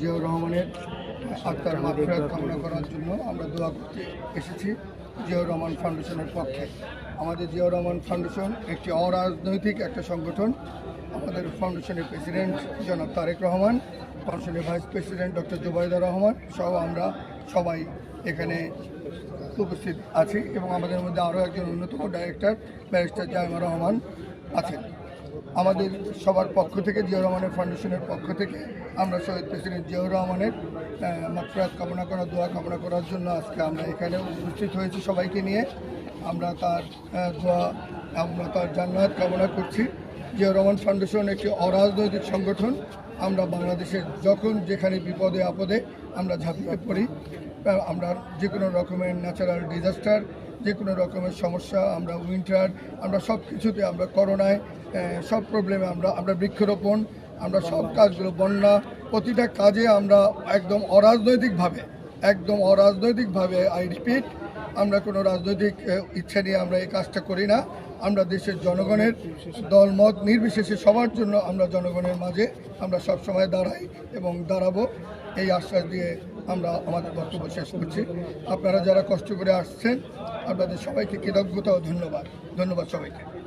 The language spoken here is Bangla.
জিয়াউর রহমানের আত্মার মাগফিরাত কামনা করার জন্য আমরা দোয়া করতে এসেছি জিয়াউর রহমান ফাউন্ডেশনের পক্ষে। আমাদের জিয়াউর রহমান ফাউন্ডেশন একটি অরাজনৈতিক একটা সংগঠন। আমাদের ফাউন্ডেশনের প্রেসিডেন্ট জনাব তারেক রহমান, ফাউন্ডেশনের vice president doctor Zubaida Rahman সহ আমরা সবাই এখানে উপস্থিত আছি এবং আমাদের মধ্যে আরও একজন অন্যতম ডাইরেক্টর ব্যারিস্টার জাইমা রহমান আছেন। আমাদের সবার পক্ষ থেকে জিয়াউর রহমানের ফাউন্ডেশনের পক্ষ থেকে আমরা শহীদ প্রেসিডেন্ট জিয়াউর রহমানের মাগফিরাত কামনা করা, দোয়া কামনা করার জন্য আজকে আমরা এখানে উপস্থিত হয়েছি সবাইকে নিয়ে। আমরা তার দোয়া, আমরা তার জান্নাত কামনা করছি। জিয়াউর রহমান ফাউন্ডেশন একটি অরাজনৈতিক সংগঠন। আমরা বাংলাদেশের যখন যেখানে বিপদে আপদে আমরা ঝাঁপিয়ে পড়ি, আমরা যে কোনো রকমের ন্যাচারাল ডিজাস্টার, যে কোনো রকমের সমস্যা, আমরা উইন্টার, আমরা সব কিছুতে, আমরা করোনায় সব প্রবলেমে আমরা বৃক্ষরোপণ, আমরা সব কাজগুলো, বন্যা, প্রতিটা কাজে আমরা একদম অরাজনৈতিকভাবে আই রিপিট, আমরা কোনো রাজনৈতিক ইচ্ছা নিয়ে আমরা এই কাজটা করি না। আমরা দেশের জনগণের দলমত নির্বিশেষে সবার জন্য আমরা জনগণের মাঝে আমরা সবসময় দাঁড়াই এবং দাঁড়াবো, এই আশ্বাস দিয়ে আমরা আমাদের বক্তব্য শেষ করছি। আপনারা যারা কষ্ট করে আসছেন আপনাদের সবাইকে কৃতজ্ঞতা ও ধন্যবাদ সবাইকে।